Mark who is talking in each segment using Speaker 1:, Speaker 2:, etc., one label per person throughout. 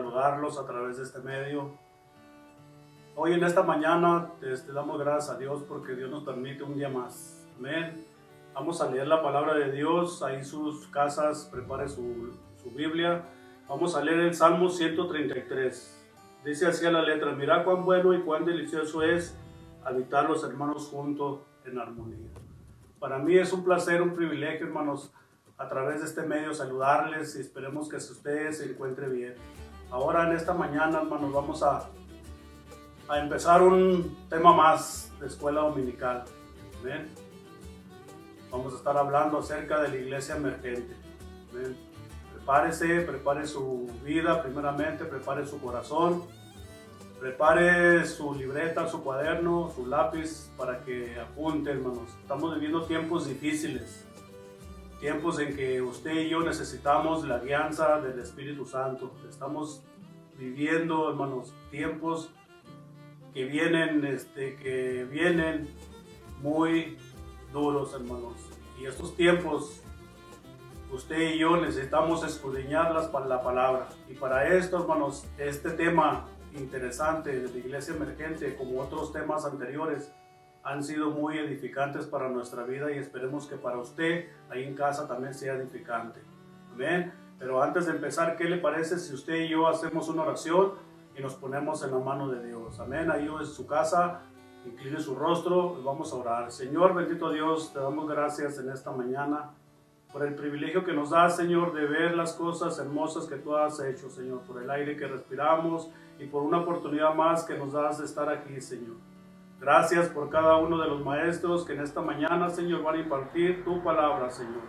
Speaker 1: saludarlos a través de este medio. Hoy en esta mañana damos gracias a Dios porque Dios nos permite un día más. Amén. Vamos a leer la palabra de Dios. Ahí en sus casas prepare su Biblia. Vamos a leer el Salmo 133. Dice así a la letra: mirad cuán bueno y cuán delicioso es habitar los hermanos juntos en armonía. Para mí es un placer, un privilegio, hermanos, a través de este medio saludarles y esperemos que ustedes se encuentren bien. Ahora en esta mañana, hermanos, vamos a empezar un tema más de escuela dominical. ¿Ven? Vamos a estar hablando acerca de la iglesia emergente. ¿Ven? Prepare su vida primeramente, prepare su corazón, prepare su libreta, su cuaderno, su lápiz para que apunte, hermanos. Estamos viviendo tiempos difíciles. Tiempos en que usted y yo necesitamos la guianza del Espíritu Santo. Estamos viviendo, hermanos, tiempos que vienen muy duros, hermanos. Y estos tiempos, usted y yo necesitamos escudriñar la palabra. Y para esto, hermanos, este tema interesante de la iglesia emergente, como otros temas anteriores, han sido muy edificantes para nuestra vida y esperemos que para usted ahí en casa también sea edificante. Amén. Pero antes de empezar, ¿qué le parece si usted y yo hacemos una oración y nos ponemos en la mano de Dios? Amén. Ahí en su casa, incline su rostro y vamos a orar. Señor, bendito Dios, te damos gracias en esta mañana por el privilegio que nos das, Señor, de ver las cosas hermosas que tú has hecho, Señor, por el aire que respiramos y por una oportunidad más que nos das de estar aquí, Señor. Gracias por cada uno de los maestros que en esta mañana, Señor, van a impartir tu palabra, Señor.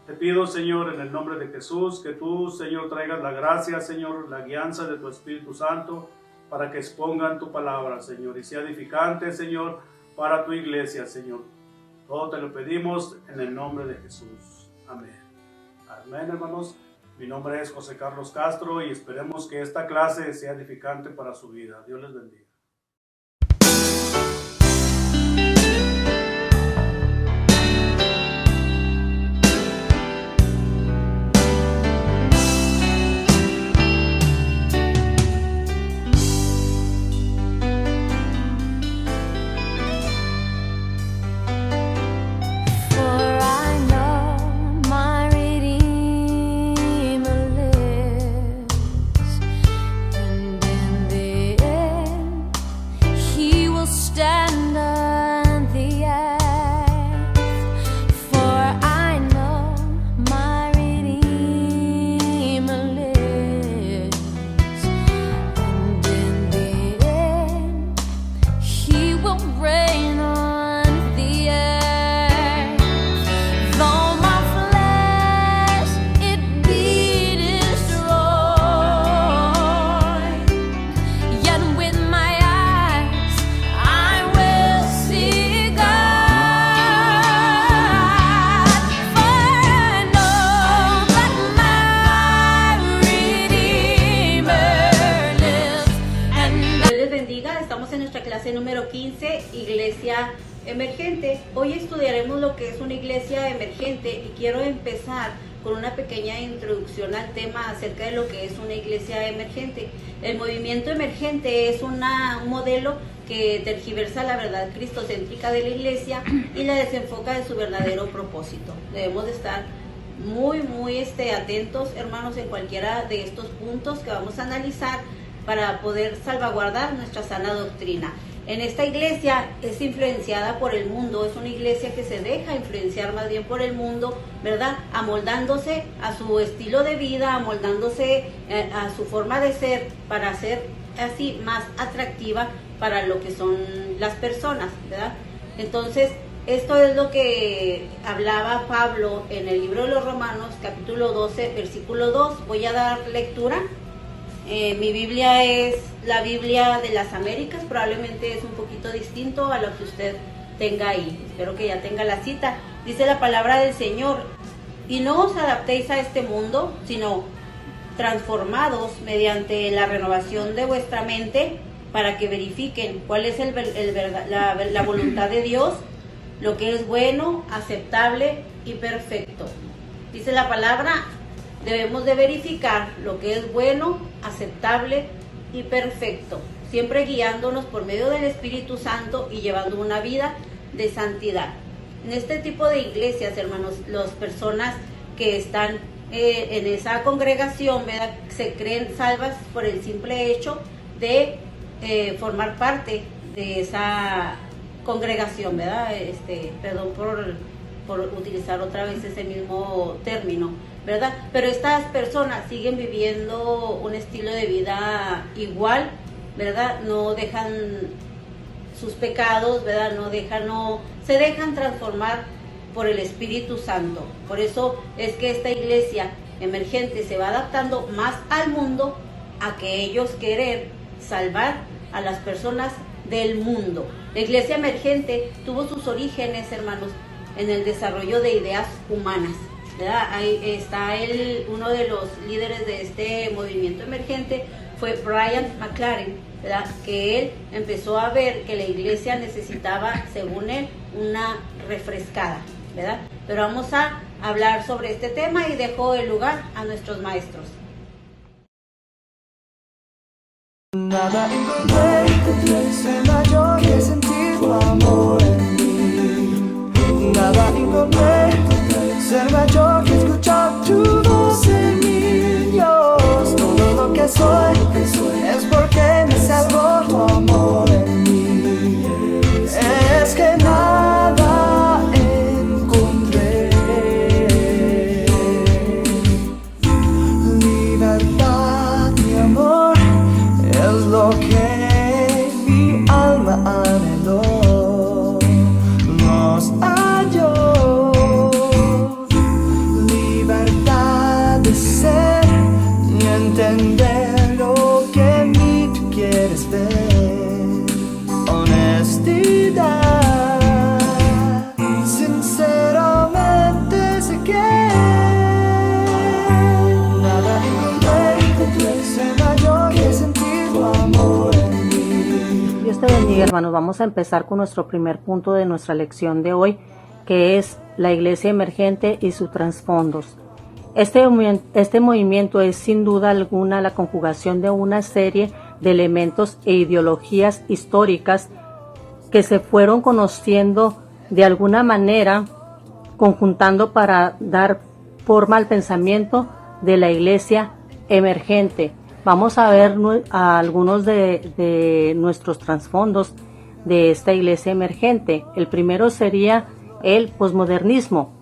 Speaker 1: Te pido, Señor, en el nombre de Jesús, que tú, Señor, traigas la gracia, Señor, la guianza de tu Espíritu Santo para que expongan tu palabra, Señor, y sea edificante, Señor, para tu iglesia, Señor. Todo te lo pedimos en el nombre de Jesús. Amén. Amén, hermanos. Mi nombre es José Carlos Castro y esperemos que esta clase sea edificante para su vida. Dios les bendiga.
Speaker 2: Número 15, Iglesia Emergente. Hoy estudiaremos lo que es una iglesia emergente y quiero empezar con una pequeña introducción al tema acerca de lo que es una iglesia emergente. El movimiento emergente es un modelo que tergiversa la verdad cristocéntrica de la iglesia y la desenfoca de su verdadero propósito. Debemos de estar muy atentos, hermanos, en cualquiera de estos puntos que vamos a analizar para poder salvaguardar nuestra sana doctrina. En esta iglesia es influenciada por el mundo, es una iglesia que se deja influenciar más bien por el mundo, ¿verdad? Amoldándose a su estilo de vida, amoldándose a su forma de ser para ser así más atractiva para lo que son las personas, ¿verdad? Entonces, esto es lo que hablaba Pablo en el libro de los Romanos, capítulo 12, versículo 2. Voy a dar lectura. Mi Biblia es la Biblia de las Américas, probablemente es un poquito distinto a lo que usted tenga ahí. Espero que ya tenga la cita. Dice la palabra del Señor: y no os adaptéis a este mundo, sino transformados mediante la renovación de vuestra mente, para que verifiquen cuál es la voluntad de Dios, lo que es bueno, aceptable y perfecto. Dice la palabra debemos de verificar lo que es bueno, aceptable y perfecto, siempre guiándonos por medio del Espíritu Santo y llevando una vida de santidad. En este tipo de iglesias, hermanos, las personas que están en esa congregación, ¿verdad?, se creen salvas por el simple hecho de formar parte de esa congregación, ¿verdad? Perdón por utilizar otra vez ese mismo término, ¿verdad? Pero estas personas siguen viviendo un estilo de vida igual, ¿verdad? No dejan sus pecados, ¿verdad? Se dejan transformar por el Espíritu Santo. Por eso es que esta iglesia emergente se va adaptando más al mundo, a que ellos querer salvar a las personas del mundo. La iglesia emergente tuvo sus orígenes, hermanos, en el desarrollo de ideas humanas, ¿verdad? Ahí está uno de los líderes de este movimiento emergente fue Brian McLaren, ¿verdad?, que él empezó a ver que la iglesia necesitaba, según él, una refrescada, ¿verdad? Pero vamos a hablar sobre este tema y dejo el lugar a nuestros maestros.
Speaker 3: Nada encontré, ser mayor que sentir tu amor en mí. Nada encontré, ser mayor que escuchar tu voz en mí. Dios, todo lo que soy es porque me salvó tu amor en mí. Es que nada encontré. Libertad, mi amor, es lo que mi alma anheló, nos halló. Libertad de ser y entender lo que en mí tú quieres ver. Honestidad, sinceramente sé que nada encontré, ser mayor que sentir tu amor en mí.
Speaker 4: Dios te bendiga, hermanos. Vamos a empezar con nuestro primer punto de nuestra lección de hoy, que es la iglesia emergente y sus trasfondos. Este movimiento es sin duda alguna la conjugación de una serie de elementos e ideologías históricas que se fueron conociendo de alguna manera, conjuntando para dar forma al pensamiento de la iglesia emergente. Vamos a ver algunos de nuestros trasfondos de esta iglesia emergente. El primero sería el posmodernismo.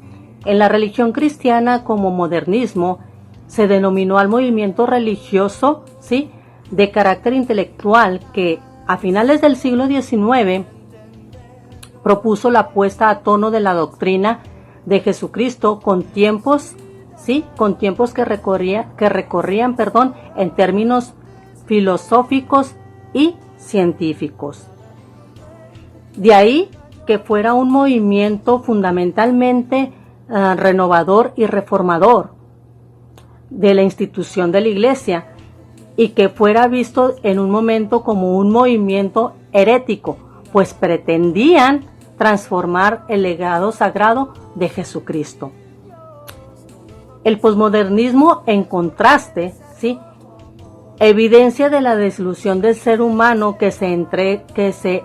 Speaker 4: En la religión cristiana, como modernismo, se denominó al movimiento religioso, ¿sí?, de carácter intelectual que a finales del siglo XIX propuso la puesta a tono de la doctrina de Jesucristo con tiempos que recorrían en términos filosóficos y científicos. De ahí que fuera un movimiento fundamentalmente renovador y reformador de la institución de la Iglesia, y que fuera visto en un momento como un movimiento herético, pues pretendían transformar el legado sagrado de Jesucristo. El posmodernismo, en contraste, ¿sí?, evidencia de la desilusión del ser humano que se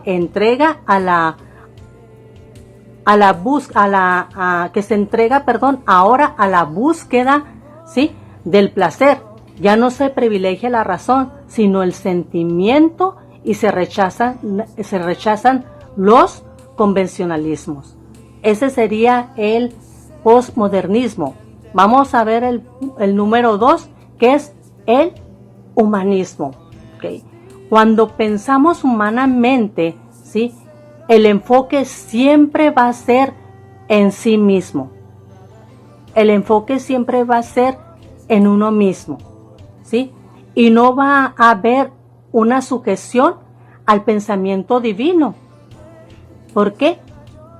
Speaker 4: entrega ahora a la búsqueda, ¿sí?, del placer. Ya no se privilegia la razón, sino el sentimiento, y se rechazan los convencionalismos. Ese sería el posmodernismo. Vamos a ver el número 2, que es el humanismo. ¿Okay? Cuando pensamos humanamente, ¿sí?, el enfoque siempre va a ser en sí mismo. El enfoque siempre va a ser en uno mismo, ¿sí? Y no va a haber una sujeción al pensamiento divino. ¿Por qué?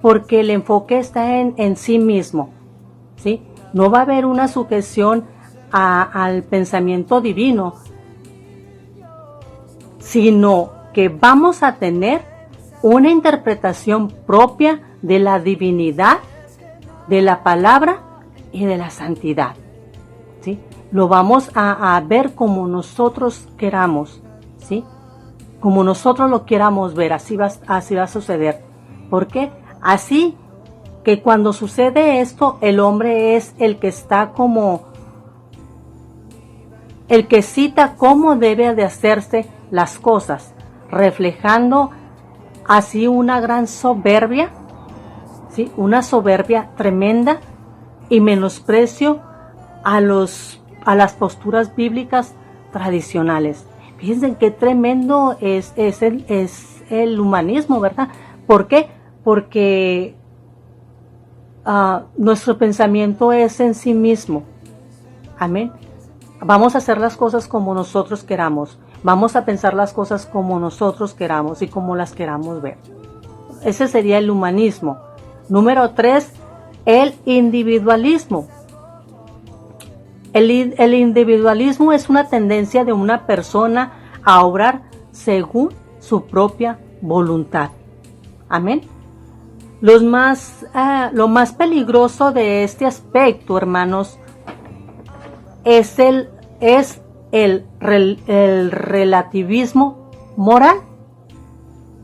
Speaker 4: Porque el enfoque está en sí mismo, ¿sí? No va a haber una sujeción al pensamiento divino, sino que vamos a tener una interpretación propia de la divinidad, de la palabra y de la santidad, ¿sí? lo vamos a ver como nosotros queramos, ¿sí? Como nosotros lo queramos ver, así va a suceder. ¿Por qué? Así que cuando sucede esto, el hombre es el que está como, el que cita cómo debe de hacerse las cosas, reflejando así una gran soberbia, ¿sí? Una soberbia tremenda y menosprecio a las posturas bíblicas tradicionales. Fíjense qué tremendo es el humanismo, ¿verdad? ¿Por qué? Porque nuestro pensamiento es en sí mismo. Amén. Vamos a hacer las cosas como nosotros queramos. Vamos a pensar las cosas como nosotros queramos y como las queramos ver. Ese sería el humanismo. Número 3, el individualismo. El individualismo es una tendencia de una persona a obrar según su propia voluntad. Amén. Lo más peligroso de este aspecto, hermanos, es el relativismo moral.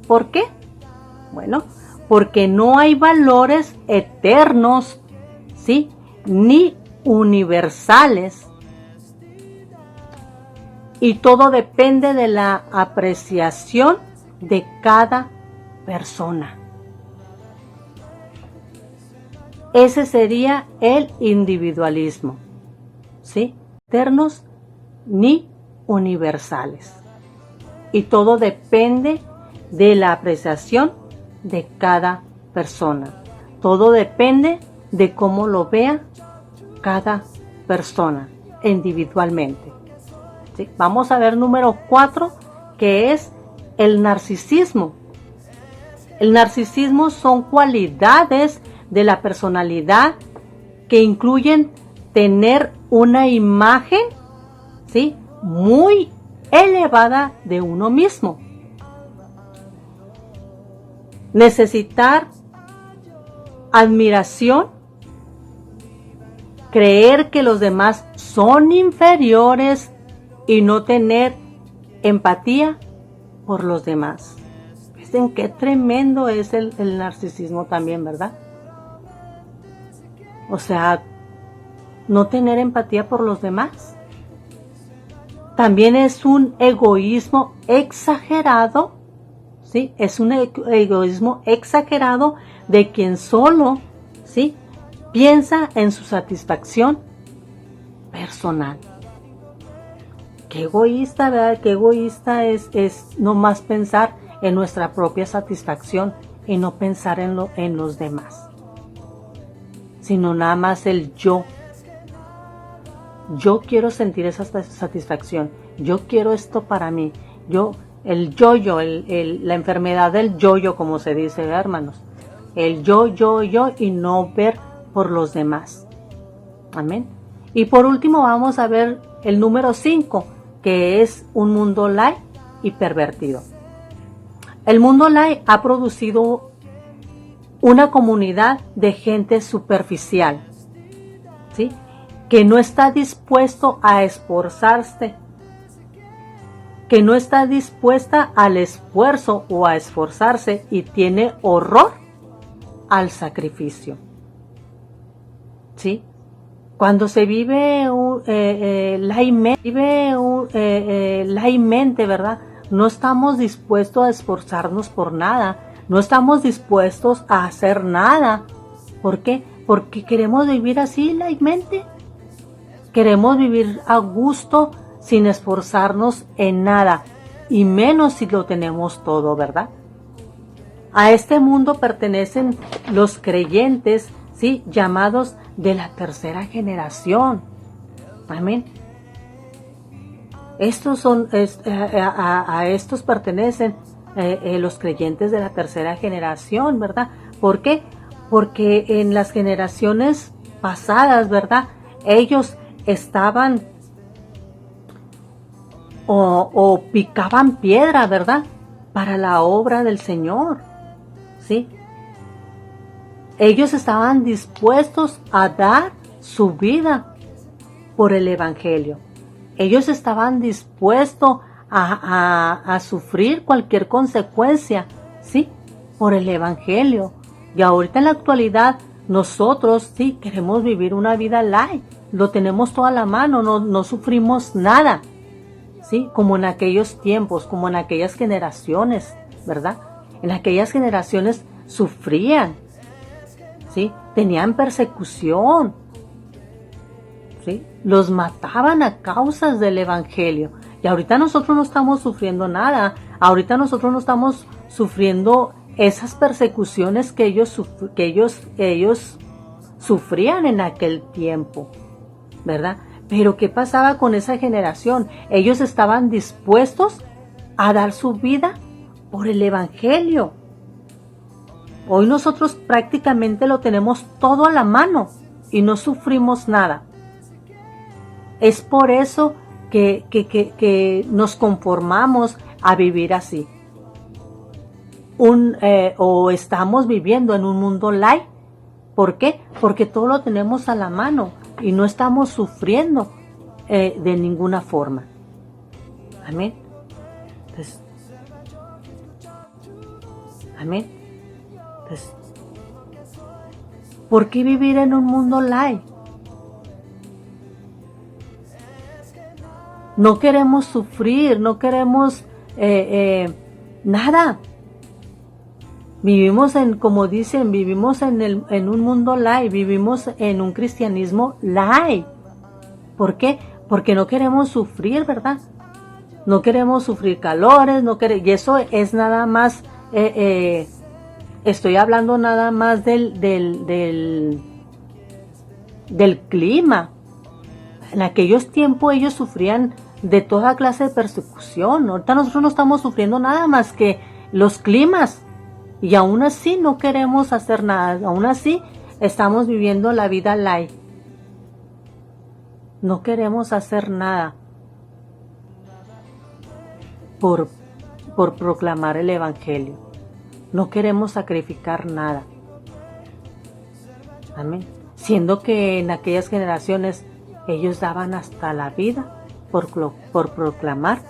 Speaker 4: ¿Por qué? Bueno, porque no hay valores eternos, ¿sí? Ni universales, y todo depende de la apreciación de cada persona. Ese sería el individualismo, ¿sí? Eternos ni universales, y todo depende de la apreciación de cada persona. Todo depende de cómo lo vea cada persona individualmente. ¿Sí? Vamos a ver número 4, que es el narcisismo. El narcisismo son cualidades de la personalidad que incluyen tener una imagen, ¿sí?, muy elevada de uno mismo. Necesitar admiración, creer que los demás son inferiores y no tener empatía por los demás. ¿Ven qué tremendo es el narcisismo también, verdad? O sea, no tener empatía por los demás. También es un egoísmo exagerado, ¿sí? Es un egoísmo exagerado de quien solo, ¿sí?, piensa en su satisfacción personal. Qué egoísta, ¿verdad? Qué egoísta es nomás pensar en nuestra propia satisfacción y no pensar en los demás, sino nada más el yo. Yo quiero sentir esa satisfacción. Yo quiero esto para mí. El yo-yo, la enfermedad del yo-yo, como se dice, ¿verdad, hermanos? El yo, y no ver por los demás. Amén. Y por último vamos a ver el número 5, que es un mundo light y pervertido. El mundo light ha producido una comunidad de gente superficial, ¿sí?, que no está dispuesto a esforzarse, que no está dispuesta al esfuerzo o a esforzarse y tiene horror al sacrificio. ¿Sí? Cuando se vive laamente, ¿verdad? No estamos dispuestos a esforzarnos por nada, no estamos dispuestos a hacer nada. ¿Por qué? Porque queremos vivir así laamente. Queremos vivir a gusto sin esforzarnos en nada, y menos si lo tenemos todo, ¿verdad? A este mundo pertenecen los creyentes, ¿sí?, llamados de la tercera generación. Amén. A estos pertenecen los creyentes de la tercera generación, ¿verdad? ¿Por qué? Porque en las generaciones pasadas, ¿verdad?, ellos estaban o picaban piedra, ¿verdad?, para la obra del Señor, ¿sí? Ellos estaban dispuestos a dar su vida por el Evangelio. Ellos estaban dispuestos a sufrir cualquier consecuencia, ¿sí? Por el Evangelio. Y ahorita en la actualidad nosotros sí queremos vivir una vida light, lo tenemos todo a la mano, no sufrimos nada, ¿sí? Como en aquellos tiempos, como en aquellas generaciones, ¿verdad? En aquellas generaciones sufrían, ¿sí? Tenían persecución, ¿sí? Los mataban a causas del Evangelio. Y ahorita nosotros no estamos sufriendo nada, ahorita nosotros no estamos sufriendo esas persecuciones que ellos sufrían en aquel tiempo, ¿verdad? Pero ¿qué pasaba con esa generación? Ellos estaban dispuestos a dar su vida por el Evangelio. Hoy nosotros prácticamente lo tenemos todo a la mano y no sufrimos nada. Es por eso que nos conformamos a vivir así. O estamos viviendo en un mundo light. ¿Por qué? Porque todo lo tenemos a la mano y no estamos sufriendo de ninguna forma. Amén. Entonces, amén. Entonces, ¿por qué vivir en un mundo light? No queremos sufrir, no queremos nada. Vivimos como dicen, vivimos en un mundo light, vivimos en un cristianismo light. ¿Por qué? Porque no queremos sufrir, ¿verdad? No queremos sufrir calores, y eso es nada más, estoy hablando nada más del clima. En aquellos tiempos ellos sufrían de toda clase de persecución. Ahorita nosotros no estamos sufriendo nada más que los climas. Y aún así no queremos hacer nada, aún así estamos viviendo la vida light. No queremos hacer nada por proclamar el Evangelio. No queremos sacrificar nada. Amén. Siendo que en aquellas generaciones ellos daban hasta la vida por proclamar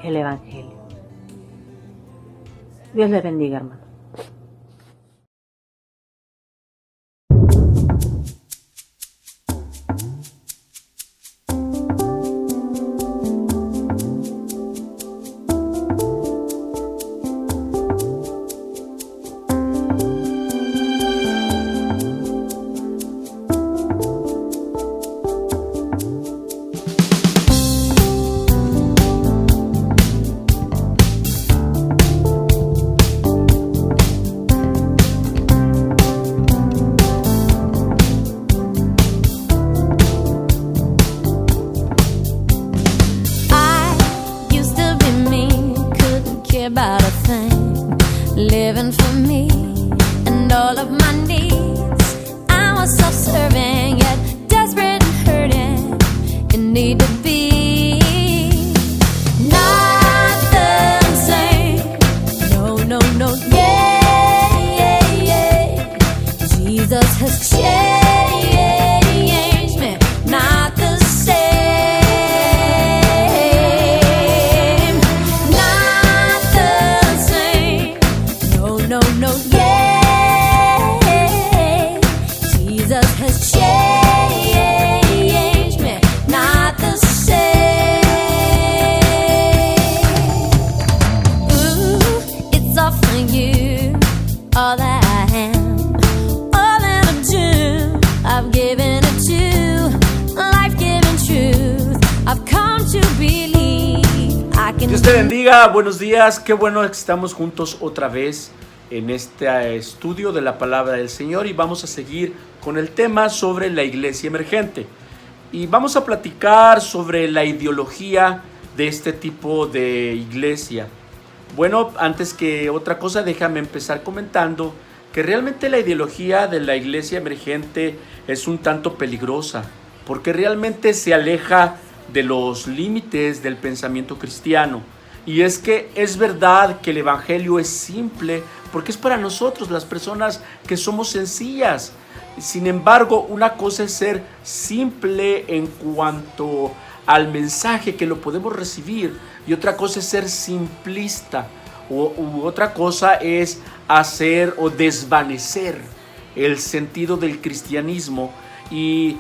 Speaker 4: el Evangelio. Dios le bendiga, hermano.
Speaker 5: About a thing, living for me and all of my needs. I was self-serving yet desperate and hurting in need to be. Not the same, no, yeah. Jesus has changed me, not the same. No, yeah, Jesus has changed me, not the same. Ooh, it's all for you, all that I am, all that I'm due, I've given it to life-giving truth. I've come to believe I can.
Speaker 6: Dios te bendiga, buenos días, qué bueno que estamos juntos otra vez en este estudio de la palabra del Señor y vamos a seguir con el tema sobre la iglesia emergente y vamos a platicar sobre la ideología de este tipo de iglesia. Bueno, antes que otra cosa, déjame empezar comentando que realmente la ideología de la iglesia emergente es un tanto peligrosa porque realmente se aleja de los límites del pensamiento cristiano. Y es que es verdad que el evangelio es simple porque es para nosotros, las personas que somos sencillas. Sin embargo, una cosa es ser simple en cuanto al mensaje que lo podemos recibir, y otra cosa es ser simplista, u otra cosa es hacer o desvanecer el sentido del cristianismo. Y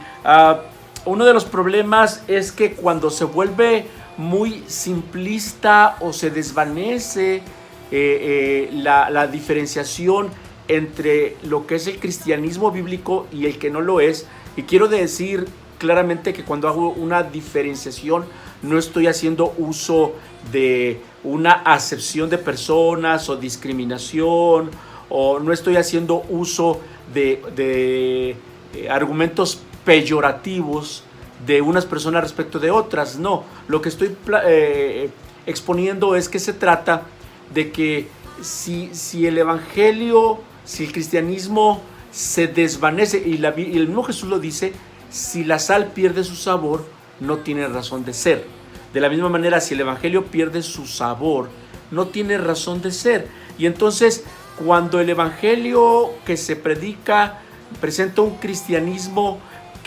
Speaker 6: uno de los problemas es que cuando se vuelve muy simplista o se desvanece la diferenciación entre lo que es el cristianismo bíblico y el que no lo es. Y quiero decir claramente que cuando hago una diferenciación no estoy haciendo uso de una acepción de personas o discriminación, o no estoy haciendo uso de argumentos peyorativos de unas personas respecto de otras. No, lo que estoy exponiendo es que se trata de que si el evangelio, si el cristianismo se desvanece, y el mismo Jesús lo dice, si la sal pierde su sabor, no tiene razón de ser. De la misma manera, si el evangelio pierde su sabor, no tiene razón de ser. Y entonces, cuando el evangelio que se predica presenta un cristianismo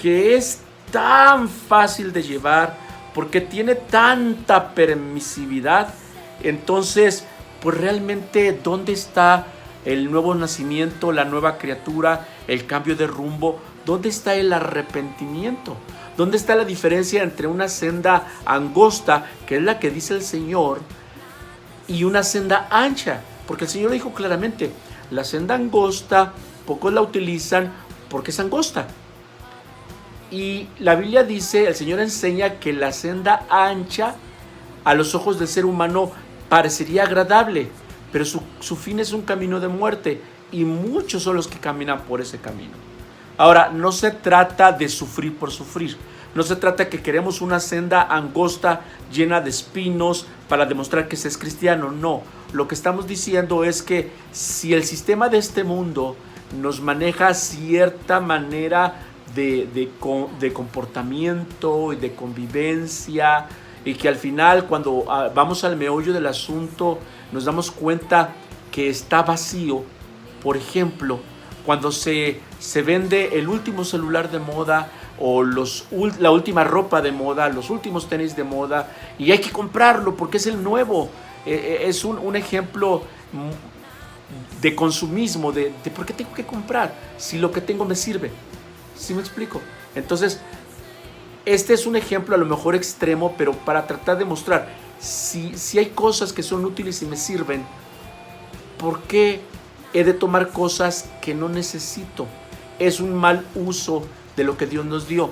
Speaker 6: que es tan fácil de llevar, porque tiene tanta permisividad, entonces, pues realmente, ¿dónde está el nuevo nacimiento, la nueva criatura, el cambio de rumbo? ¿Dónde está el arrepentimiento? ¿Dónde está la diferencia entre una senda angosta, que es la que dice el Señor, y una senda ancha? Porque el Señor dijo claramente, la senda angosta, pocos la utilizan porque es angosta. Y la Biblia dice, el Señor enseña que la senda ancha, a los ojos del ser humano, parecería agradable, pero su fin es un camino de muerte, y muchos son los que caminan por ese camino. Ahora, no se trata de sufrir por sufrir. No se trata que queremos una senda angosta llena de espinos para demostrar que se es cristiano. No, lo que estamos diciendo es que si el sistema de este mundo nos maneja cierta manera de comportamiento y de convivencia, y que al final, cuando vamos al meollo del asunto, nos damos cuenta que está vacío. Por ejemplo, cuando se vende el último celular de moda, o la última ropa de moda, los últimos tenis de moda, y hay que comprarlo porque es el nuevo. Es un ejemplo de consumismo, de por qué tengo que comprar si lo que tengo me sirve. ¿Sí me explico? Entonces, este es un ejemplo a lo mejor extremo, pero para tratar de mostrar, si hay cosas que son útiles y me sirven, ¿por qué he de tomar cosas que no necesito? Es un mal uso de lo que Dios nos dio.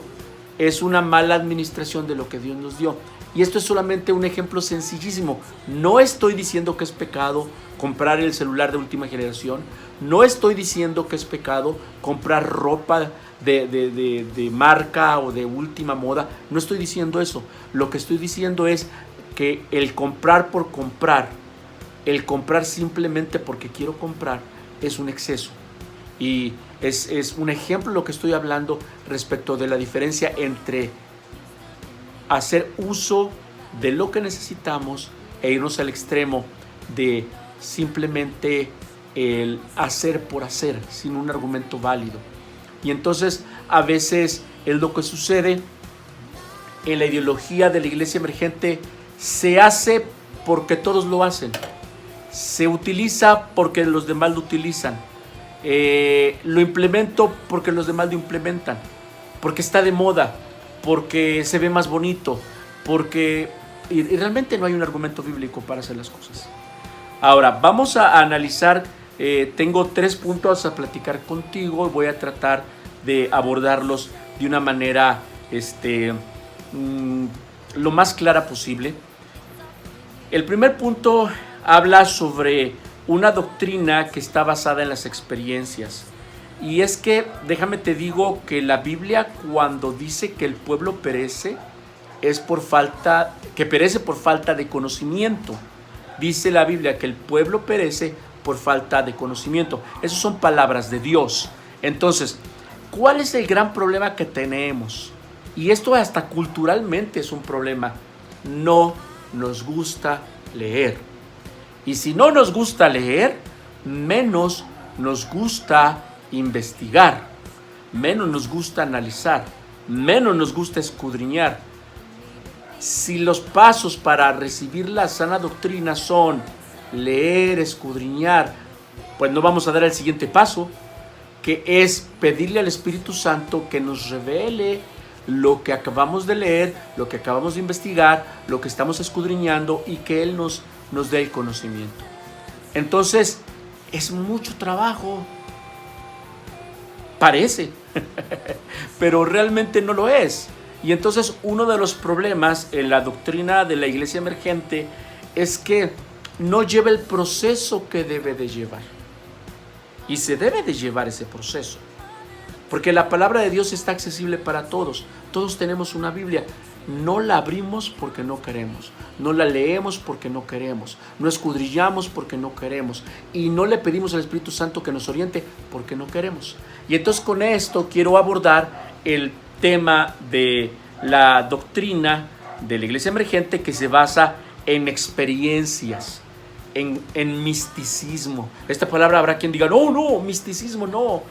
Speaker 6: Es una mala administración de lo que Dios nos dio. Y esto es solamente un ejemplo sencillísimo. No estoy diciendo que es pecado comprar el celular de última generación. No estoy diciendo que es pecado comprar ropa de marca o de última moda. No estoy diciendo eso. Lo que estoy diciendo es que el comprar por comprar, el comprar simplemente porque quiero comprar, es un exceso. Y es un ejemplo lo que estoy hablando respecto de la diferencia entre hacer uso de lo que necesitamos e irnos al extremo de simplemente el hacer por hacer sin un argumento válido. Y entonces a veces es lo que sucede en la ideología de la iglesia emergente. Se hace porque todos lo hacen, se utiliza porque los demás lo utilizan, lo implemento porque los demás lo implementan, porque está de moda, porque se ve más bonito, y realmente no hay un argumento bíblico para hacer las cosas. Ahora vamos a analizar, tengo 3 puntos a platicar contigo y voy a tratar de abordarlos de una manera lo más clara posible. El primer punto habla sobre una doctrina que está basada en las experiencias. Y es que, déjame te digo que la Biblia, cuando dice que el pueblo perece, perece por falta de conocimiento. Dice la Biblia que el pueblo perece por falta de conocimiento. Esas son palabras de Dios. Entonces, ¿cuál es el gran problema que tenemos? Y esto hasta culturalmente es un problema. No nos gusta leer. Y si no nos gusta leer, menos nos gusta investigar, menos nos gusta analizar, menos nos gusta escudriñar. Si los pasos para recibir la sana doctrina son leer, escudriñar, pues no vamos a dar el siguiente paso, que es pedirle al Espíritu Santo que nos revele lo que acabamos de leer, lo que acabamos de investigar, lo que estamos escudriñando, y que Él nos dé el conocimiento. Entonces, es mucho trabajo. Parece, pero realmente no lo es. Y entonces uno de los problemas en la doctrina de la iglesia emergente es que no lleva el proceso que debe de llevar. Y se debe de llevar ese proceso, porque la palabra de Dios está accesible para todos. Todos tenemos una Biblia. No la abrimos porque no queremos, no la leemos porque no queremos, no escudriñamos porque no queremos, y no le pedimos al Espíritu Santo que nos oriente porque no queremos. Y entonces con esto quiero abordar el tema de la doctrina de la iglesia emergente, que se basa en experiencias, en misticismo. Esta palabra habrá quien diga, no, misticismo no,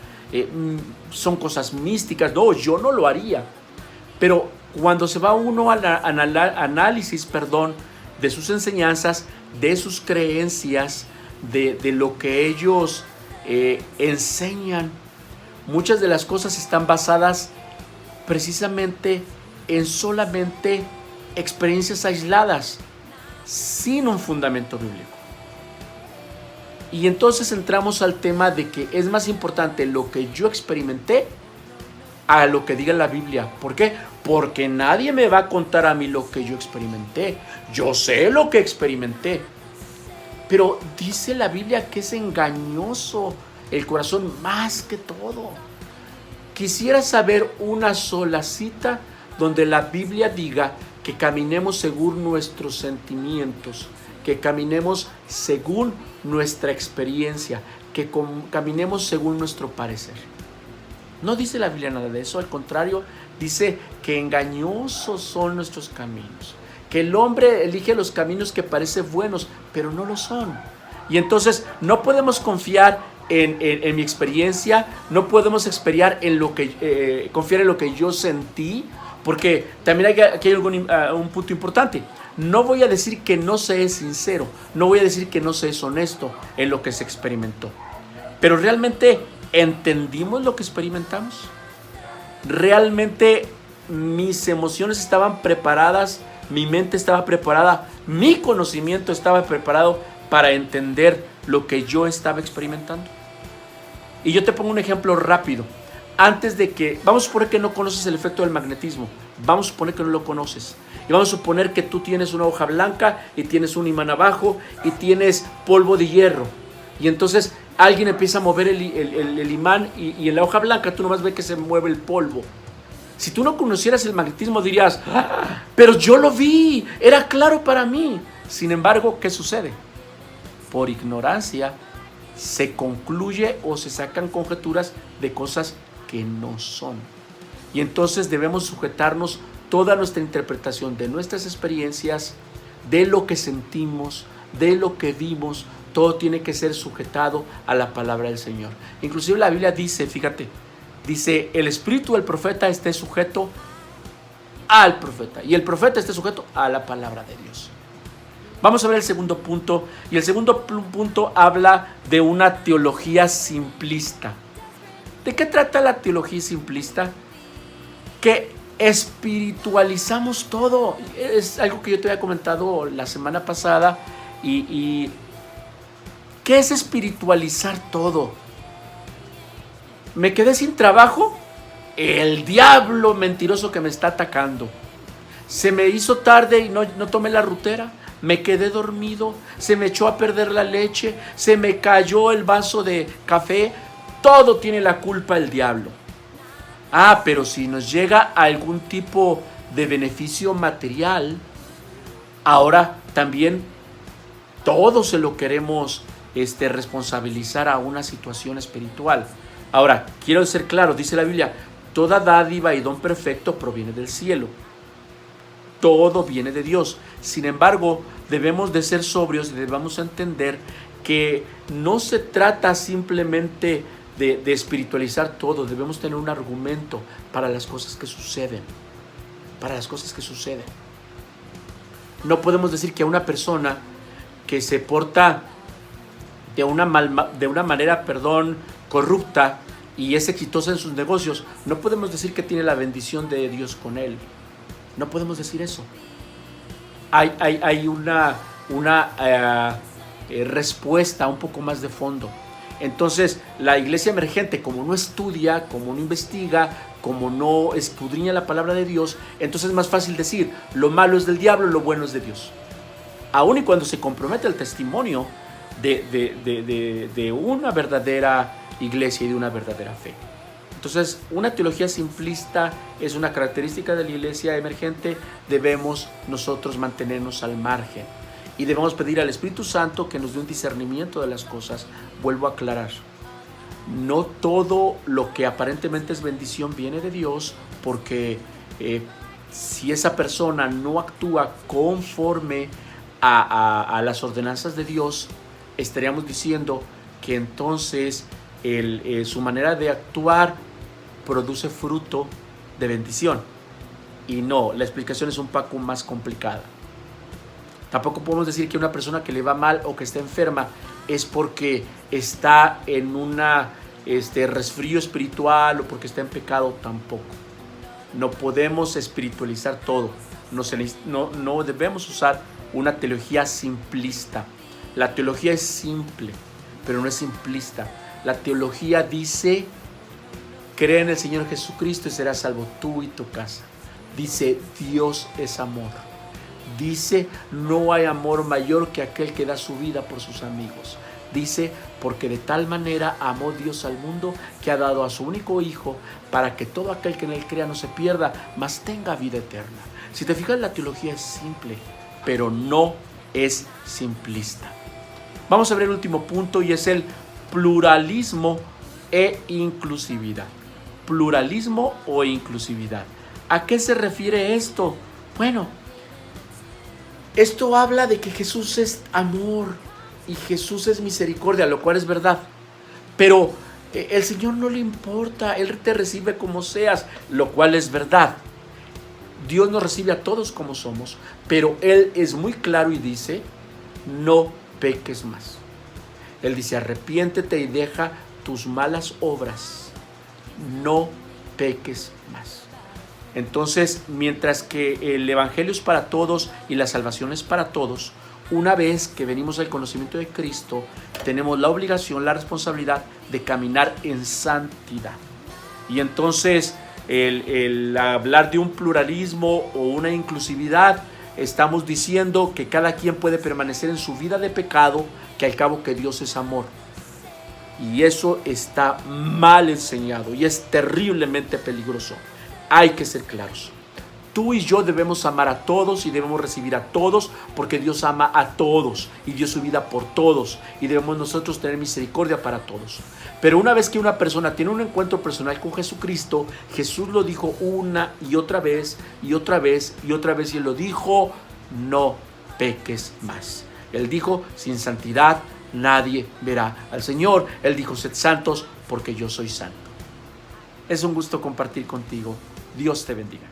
Speaker 6: son cosas místicas, no, yo no lo haría. Pero cuando se va uno al análisis de sus enseñanzas, de sus creencias, de lo que ellos enseñan, muchas de las cosas están basadas precisamente en solamente experiencias aisladas, sin un fundamento bíblico. Y entonces entramos al tema de que es más importante lo que yo experimenté a lo que diga la Biblia. ¿Por qué? Porque nadie me va a contar a mí lo que yo experimenté. Yo sé lo que experimenté. Pero dice la Biblia que es engañoso el corazón más que todo. Quisiera saber una sola cita donde la Biblia diga que caminemos según nuestros sentimientos, que caminemos según nuestra experiencia, que caminemos según nuestro parecer. No dice la Biblia nada de eso, al contrario, dice que engañosos son nuestros caminos, que el hombre elige los caminos que parecen buenos, pero no lo son. Y entonces no podemos confiar en mi experiencia, no podemos confiar en lo que yo sentí, porque también aquí hay un punto importante. No voy a decir que no se es sincero, no voy a decir que no se es honesto en lo que se experimentó, pero realmente ¿entendimos lo que experimentamos? ¿Realmente mis emociones estaban preparadas? ¿Mi mente estaba preparada? ¿Mi conocimiento estaba preparado para entender lo que yo estaba experimentando? Y yo te pongo un ejemplo rápido. Antes de que, vamos a suponer que no conoces el efecto del magnetismo. Vamos a suponer que no lo conoces. Y vamos a suponer que tú tienes una hoja blanca y tienes un imán abajo y tienes polvo de hierro. Y entonces alguien empieza a mover el imán y en la hoja blanca tú nomás ves que se mueve el polvo. Si tú no conocieras el magnetismo dirías, pero yo lo vi, era claro para mí. Sin embargo, ¿qué sucede? Por ignorancia se concluye o se sacan conjeturas de cosas que no son. Y entonces debemos sujetarnos toda nuestra interpretación de nuestras experiencias, de lo que sentimos, de lo que vimos. Todo tiene que ser sujetado a la palabra del Señor. Inclusive la Biblia dice, fíjate, dice, el espíritu del profeta esté sujeto al profeta y el profeta esté sujeto a la palabra de Dios. Vamos a ver el segundo punto, y el segundo punto habla de una teología simplista. ¿De qué trata la teología simplista? Que espiritualizamos todo. Es algo que yo te había comentado la semana pasada. Y ¿qué es espiritualizar todo? ¿Me quedé sin trabajo? El diablo mentiroso que me está atacando. Se me hizo tarde y no tomé la rutera. Me quedé dormido. Se me echó a perder la leche. Se me cayó el vaso de café. Todo tiene la culpa el diablo. Pero si nos llega algún tipo de beneficio material, ahora también todo se lo queremos responsabilizar a una situación espiritual. Ahora, quiero ser claro, dice la Biblia, toda dádiva y don perfecto proviene del cielo. Todo viene de Dios. Sin embargo, debemos de ser sobrios y debemos entender que no se trata simplemente de espiritualizar todo. Debemos tener un argumento para las cosas que suceden. Para las cosas que suceden. No podemos decir que a una persona que se porta de una manera, corrupta y es exitosa en sus negocios, no podemos decir que tiene la bendición de Dios con él. No podemos decir eso. Hay una respuesta un poco más de fondo. Entonces, la iglesia emergente, como no estudia, como no investiga, como no escudriña la palabra de Dios, entonces es más fácil decir, lo malo es del diablo, lo bueno es de Dios. Aún y cuando se compromete el testimonio de una verdadera iglesia y de una verdadera fe. Entonces, una teología simplista es una característica de la iglesia emergente. Debemos nosotros mantenernos al margen y debemos pedir al Espíritu Santo que nos dé un discernimiento de las cosas. Vuelvo a aclarar, no todo lo que aparentemente es bendición viene de Dios, porque si esa persona no actúa conforme a las ordenanzas de Dios, estaríamos diciendo que entonces su manera de actuar produce fruto de bendición. Y no, la explicación es un poco más complicada. Tampoco podemos decir que una persona que le va mal o que está enferma es porque está en un resfrío espiritual o porque está en pecado. Tampoco. No podemos espiritualizar todo. No debemos usar una teología simplista. La teología es simple, pero no es simplista. La teología dice, cree en el Señor Jesucristo y serás salvo tú y tu casa. Dice, Dios es amor. Dice, no hay amor mayor que aquel que da su vida por sus amigos. Dice, porque de tal manera amó Dios al mundo que ha dado a su único Hijo para que todo aquel que en él crea no se pierda, mas tenga vida eterna. Si te fijas, la teología es simple, pero no es simplista. Vamos a ver el último punto, y es el pluralismo e inclusividad. Pluralismo o inclusividad. ¿A qué se refiere esto? Bueno, esto habla de que Jesús es amor y Jesús es misericordia, lo cual es verdad. Pero el Señor no le importa, Él te recibe como seas, lo cual es verdad. Dios nos recibe a todos como somos, pero Él es muy claro y dice, no peques más. Él dice, arrepiéntete y deja tus malas obras, no peques más. Entonces, mientras que el evangelio es para todos y la salvación es para todos, una vez que venimos al conocimiento de Cristo, tenemos la obligación, la responsabilidad de caminar en santidad. Y entonces, el hablar de un pluralismo o una inclusividad, estamos diciendo que cada quien puede permanecer en su vida de pecado, que al cabo que Dios es amor. Y eso está mal enseñado y es terriblemente peligroso. Hay que ser claros. Tú y yo debemos amar a todos y debemos recibir a todos, porque Dios ama a todos y dio su vida por todos, y debemos nosotros tener misericordia para todos. Pero una vez que una persona tiene un encuentro personal con Jesucristo, Jesús lo dijo una y otra vez y otra vez y otra vez, y Él lo dijo, no peques más. Él dijo, sin santidad nadie verá al Señor. Él dijo, sed santos porque yo soy santo. Es un gusto compartir contigo. Dios te bendiga.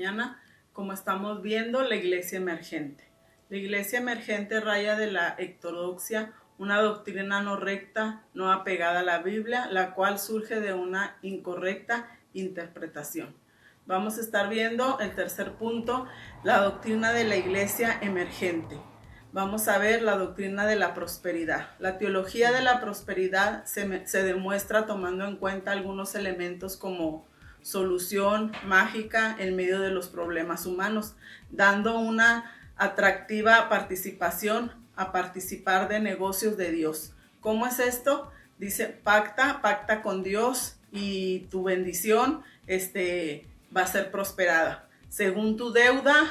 Speaker 7: mañana, como estamos viendo, la iglesia emergente. La iglesia emergente raya de la heterodoxia, una doctrina no recta, no apegada a la Biblia, la cual surge de una incorrecta interpretación. Vamos a estar viendo el tercer punto, la doctrina de la iglesia emergente. Vamos a ver la doctrina de la prosperidad. La teología de la prosperidad se demuestra tomando en cuenta algunos elementos como solución mágica en medio de los problemas humanos, dando una atractiva participación a participar de negocios de Dios. ¿Cómo es esto? Dice, pacta con Dios y tu bendición va a ser prosperada. Según tu deuda,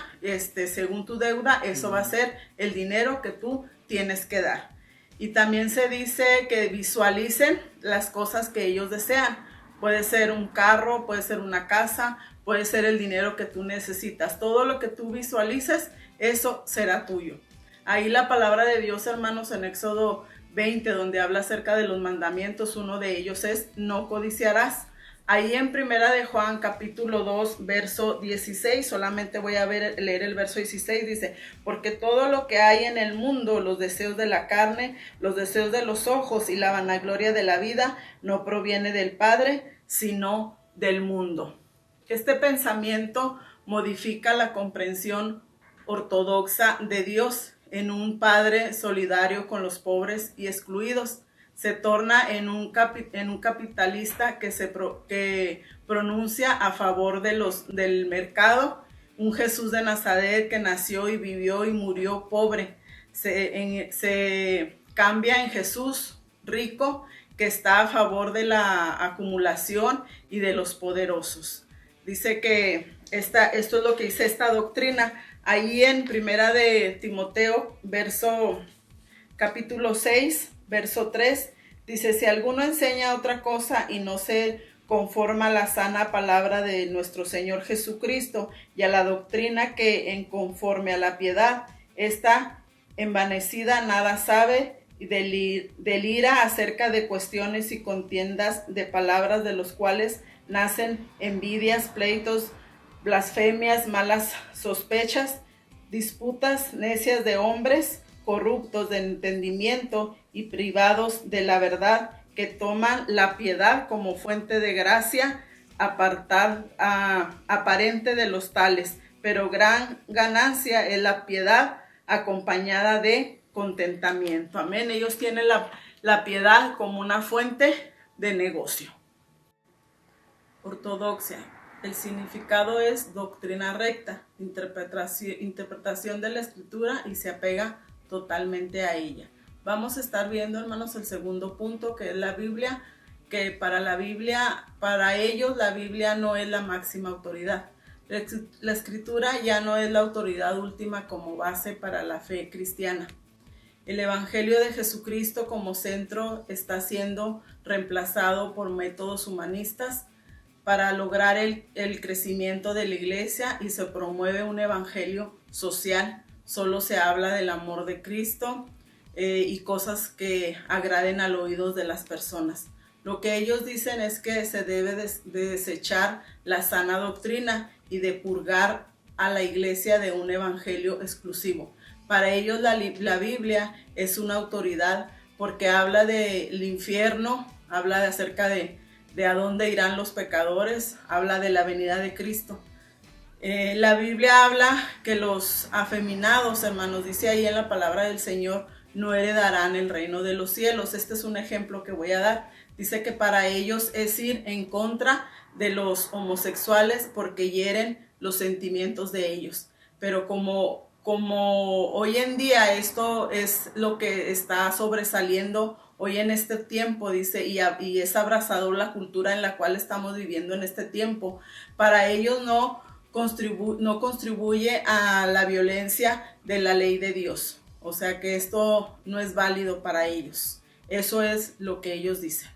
Speaker 7: eso va a ser el dinero que tú tienes que dar. Y también se dice que visualicen las cosas que ellos desean. Puede ser un carro, puede ser una casa, puede ser el dinero que tú necesitas. Todo lo que tú visualices, eso será tuyo. Ahí la palabra de Dios, hermanos, en Éxodo 20, donde habla acerca de los mandamientos, uno de ellos es no codiciarás. Ahí en Primera de Juan, capítulo 2, verso 16, solamente voy a leer el verso 16, dice, porque todo lo que hay en el mundo, los deseos de la carne, los deseos de los ojos y la vanagloria de la vida, no proviene del Padre, sino del mundo. Este pensamiento modifica la comprensión ortodoxa de Dios en un Padre solidario con los pobres y excluidos. Se torna en un capitalista que pronuncia a favor del mercado, un Jesús de Nazaret que nació y vivió y murió pobre. Se cambia en Jesús rico que está a favor de la acumulación y de los poderosos. Dice que esto es lo que dice esta doctrina. Ahí en Primera de Timoteo, capítulo 6, verso 3, dice, si alguno enseña otra cosa y no se conforma a la sana palabra de nuestro Señor Jesucristo y a la doctrina que en conforme a la piedad está envanecida, nada sabe y delira acerca de cuestiones y contiendas de palabras, de los cuales nacen envidias, pleitos, blasfemias, malas sospechas, disputas necias de hombres corruptos de entendimiento y privados de la verdad, que toman la piedad como fuente de gracia aparente de los tales, pero gran ganancia es la piedad acompañada de contentamiento. Amén. Ellos tienen la piedad como una fuente de negocio. Ortodoxia. El significado es doctrina recta, interpretación de la escritura y se apega totalmente a ella. Vamos a estar viendo, hermanos, el segundo punto, que es la Biblia, que para ellos la Biblia no es la máxima autoridad. La escritura ya no es la autoridad última como base para la fe cristiana. El Evangelio de Jesucristo como centro está siendo reemplazado por métodos humanistas para lograr el crecimiento de la iglesia, y se promueve un evangelio social. Solo se habla del amor de Cristo y cosas que agraden al oído de las personas. Lo que ellos dicen es que se debe de desechar la sana doctrina y de purgar a la iglesia de un evangelio exclusivo. Para ellos la Biblia es una autoridad porque habla del infierno, habla acerca de a dónde irán los pecadores, habla de la venida de Cristo. La Biblia habla que los afeminados, hermanos, dice ahí en la palabra del Señor, no heredarán el reino de los cielos. Este es un ejemplo que voy a dar. Dice que para ellos es ir en contra de los homosexuales porque hieren los sentimientos de ellos. Pero como hoy en día esto es lo que está sobresaliendo hoy en este tiempo, dice, y es abrazador la cultura en la cual estamos viviendo en este tiempo. Para ellos no contribuye a la violencia de la ley de Dios. O sea que esto no es válido para ellos. Eso es lo que ellos dicen.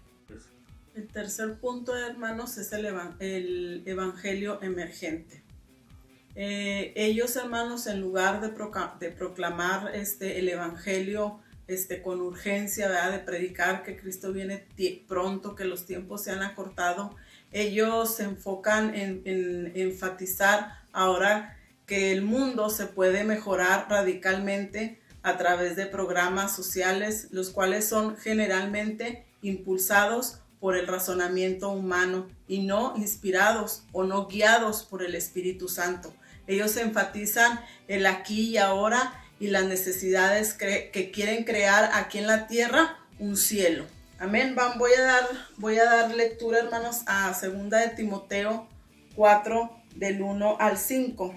Speaker 7: El tercer punto, hermanos, es el evangelio emergente. Ellos, hermanos, en lugar de proclamar el evangelio con urgencia, ¿verdad?, de predicar que Cristo viene pronto, que los tiempos se han acortado, ellos se enfocan en enfatizar ahora que el mundo se puede mejorar radicalmente a través de programas sociales, los cuales son generalmente impulsados por el razonamiento humano y no inspirados o no guiados por el Espíritu Santo. Ellos enfatizan el aquí y ahora y las necesidades que quieren crear aquí en la tierra un cielo. Amén. Voy a dar lectura, hermanos, a 2 de Timoteo 4, del 1 al 5.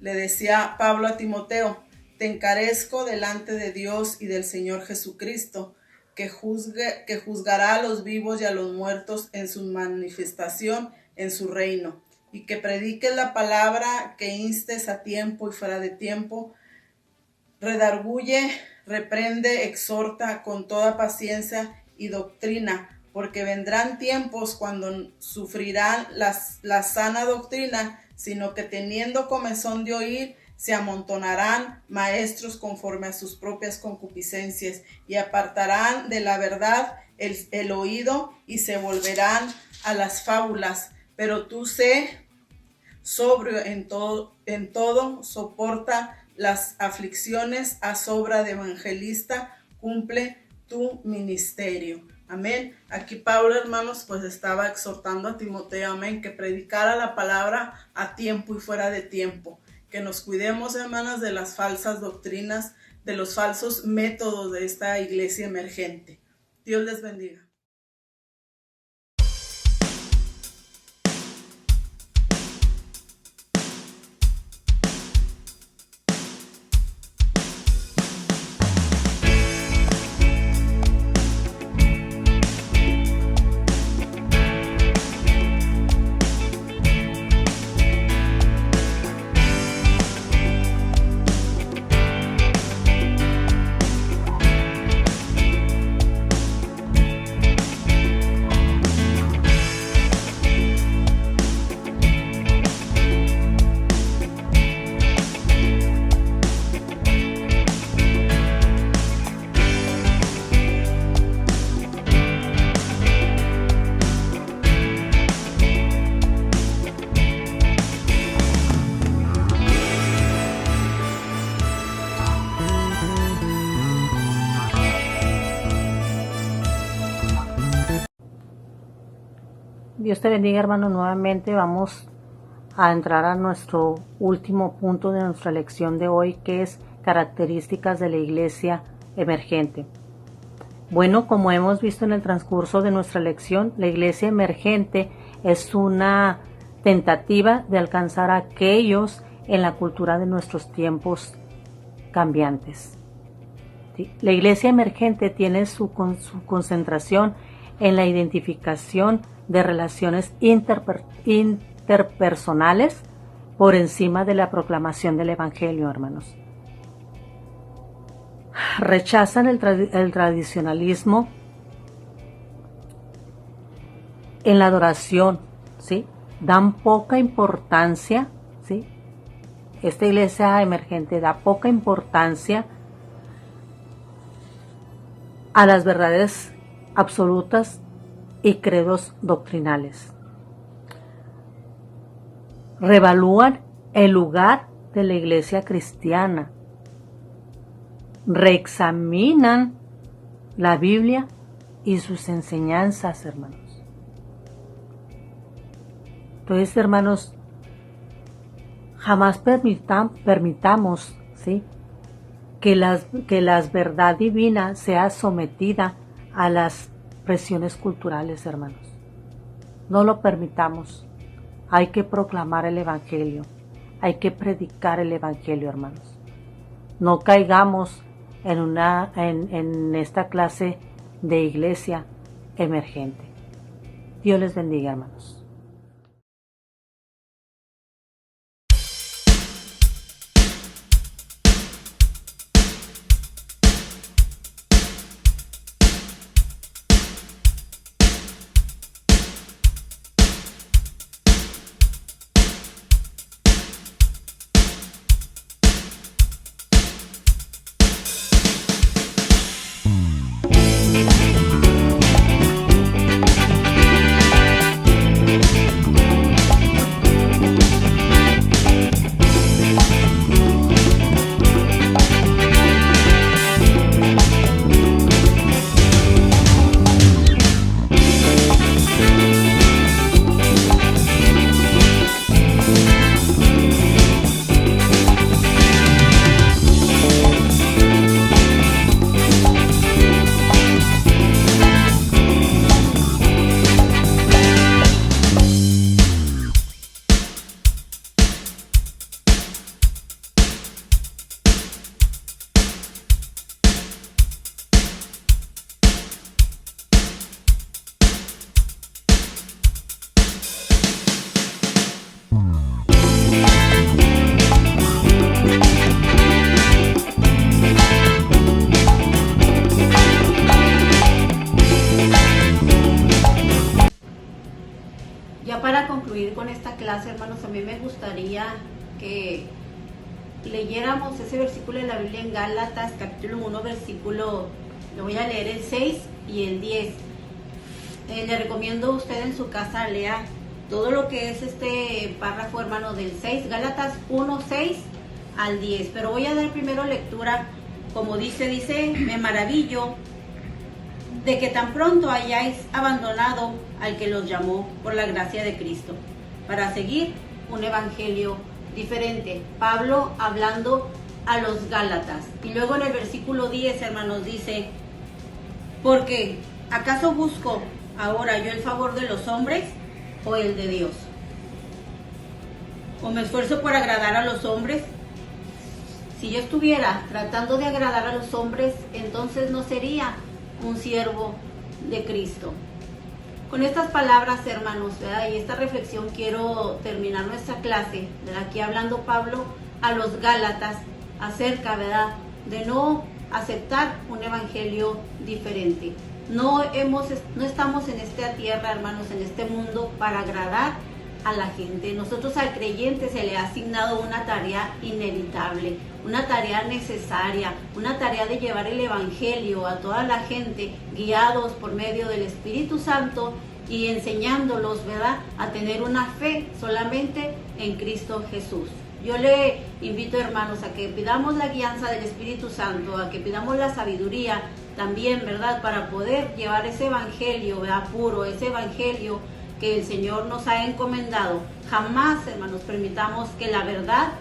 Speaker 7: Le decía Pablo a Timoteo: te encarezco delante de Dios y del Señor Jesucristo, que juzgará a los vivos y a los muertos en su manifestación en su reino, y que prediques la palabra, que instes a tiempo y fuera de tiempo, redarguye, reprende, exhorta con toda paciencia y doctrina, porque vendrán tiempos cuando sufrirán la sana doctrina, sino que teniendo comezón de oír, se amontonarán maestros conforme a sus propias concupiscencias, y apartarán de la verdad el oído, y se volverán a las fábulas. Pero tú sé sobrio en todo, soporta las aflicciones, haz obra de evangelista, cumple tu ministerio. Amén. Aquí Pablo, hermanos, pues estaba exhortando a Timoteo, amén, que predicara la palabra a tiempo y fuera de tiempo. Que nos cuidemos, hermanas, de las falsas doctrinas, de los falsos métodos de esta iglesia emergente. Dios les bendiga.
Speaker 4: Dios te bendiga, hermano. Nuevamente vamos a entrar a nuestro último punto de nuestra lección de hoy, que es características de la iglesia emergente. Bueno, como hemos visto en el transcurso de nuestra lección, la iglesia emergente es una tentativa de alcanzar a aquellos en la cultura de nuestros tiempos cambiantes. ¿Sí? La iglesia emergente tiene su concentración en la identificación de relaciones interpersonales por encima de la proclamación del Evangelio, hermanos. Rechazan el tradicionalismo en la adoración, ¿sí? Dan poca importancia, ¿sí? Esta iglesia emergente da poca importancia a las verdades absolutas y credos doctrinales. Revalúan el lugar de la iglesia cristiana. Reexaminan la Biblia y sus enseñanzas, hermanos. Entonces, hermanos, jamás permitamos, ¿sí?, que la verdad divina sea sometida a las presiones culturales, hermanos. No lo permitamos. Hay que proclamar el Evangelio. Hay que predicar el Evangelio, hermanos. No caigamos en esta clase de iglesia emergente. Dios les bendiga, hermanos.
Speaker 2: con esta clase, hermanos, a mí me gustaría que leyéramos ese versículo de la Biblia en Gálatas, capítulo 1, versículo, lo voy a leer el 6 y el 10. Le recomiendo a usted en su casa lea todo lo que es este párrafo, hermano, del 6, Gálatas 1, 6 al 10. Pero voy a dar primero lectura, como dice, me maravillo de que tan pronto hayáis abandonado al que los llamó por la gracia de Cristo, para seguir un evangelio diferente. Pablo hablando a los Gálatas. Y luego en el versículo 10, hermanos, dice, porque ¿acaso busco ahora yo el favor de los hombres o el de Dios? ¿O me esfuerzo por agradar a los hombres? Si yo estuviera tratando de agradar a los hombres, entonces no sería un siervo de Cristo. Con estas palabras, hermanos, ¿verdad? Y esta reflexión quiero terminar nuestra clase, ¿verdad? Aquí hablando Pablo a los Gálatas acerca, ¿verdad?, de no aceptar un evangelio diferente. No estamos en esta tierra, hermanos, en este mundo para agradar a la gente. Nosotros al creyente se le ha asignado una tarea inevitable, una tarea necesaria, una tarea de llevar el evangelio a toda la gente, guiados por medio del Espíritu Santo y enseñándolos, ¿verdad?, a tener una fe solamente en Cristo Jesús. Yo le invito, hermanos, a que pidamos la guianza del Espíritu Santo, a que pidamos la sabiduría también, ¿verdad?, para poder llevar ese evangelio, ¿verdad?, puro, ese evangelio que el Señor nos ha encomendado. Jamás, hermanos, permitamos que la verdad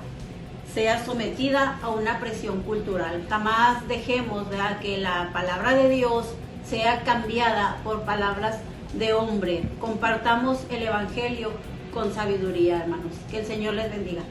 Speaker 2: sea sometida a una presión cultural. Jamás dejemos, ¿verdad?, que la palabra de Dios sea cambiada por palabras de hombre. Compartamos el evangelio con sabiduría, hermanos. Que el Señor les bendiga.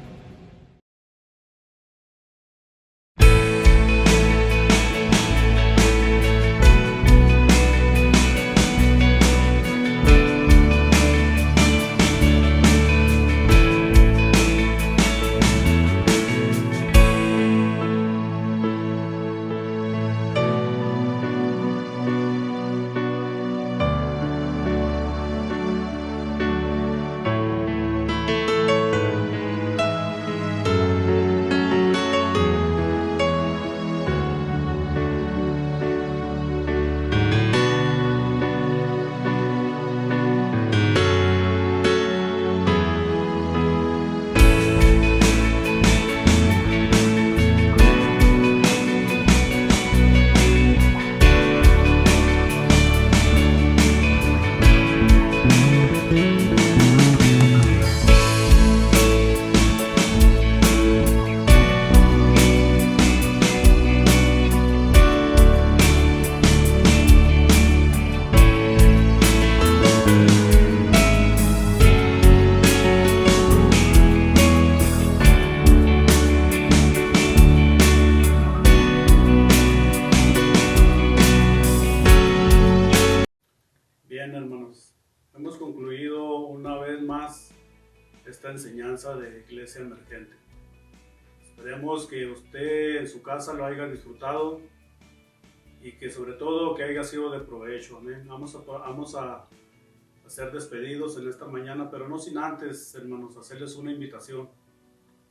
Speaker 1: Esta enseñanza de Iglesia Emergente. Esperemos que usted en su casa lo haya disfrutado y que sobre todo que haya sido de provecho. Amén. Vamos a ser despedidos en esta mañana, pero no sin antes, hermanos, hacerles una invitación.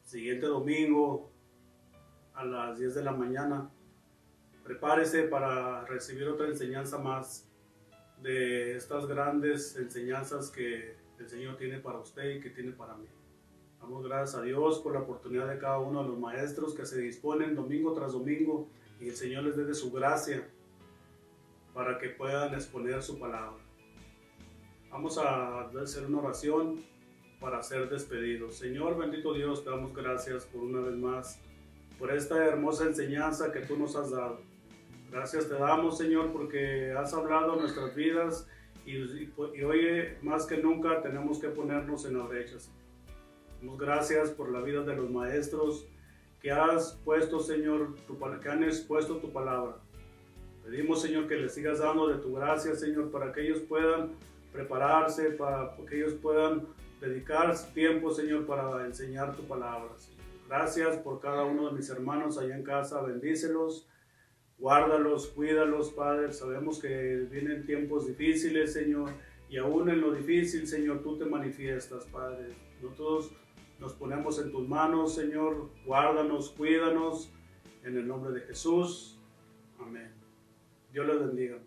Speaker 1: Siguiente domingo a las 10 de la mañana, prepárese para recibir otra enseñanza más de estas grandes enseñanzas que el Señor tiene para usted y que tiene para mí. Damos gracias a Dios por la oportunidad de cada uno de los maestros que se disponen domingo tras domingo y el Señor les dé de su gracia para que puedan exponer su palabra. Vamos a hacer una oración para ser despedidos. Señor, bendito Dios, te damos gracias por una vez más por esta hermosa enseñanza que tú nos has dado. Gracias te damos, Señor, porque has hablado en nuestras vidas y hoy más que nunca tenemos que ponernos en la brecha. Damos gracias por la vida de los maestros que has puesto, Señor, que han expuesto tu palabra. Pedimos, Señor, que les sigas dando de tu gracia, Señor, para que ellos puedan prepararse, para que ellos puedan dedicar tiempo, Señor, para enseñar tu palabra, Señor. Gracias por cada uno de mis hermanos allá en casa. Bendícelos, guárdalos, cuídalos, Padre. Sabemos que vienen tiempos difíciles, Señor, y aún en lo difícil, Señor, tú te manifiestas, Padre. Nosotros nos ponemos en tus manos, Señor. Guárdanos, cuídanos, en el nombre de Jesús. Amén. Dios les bendiga.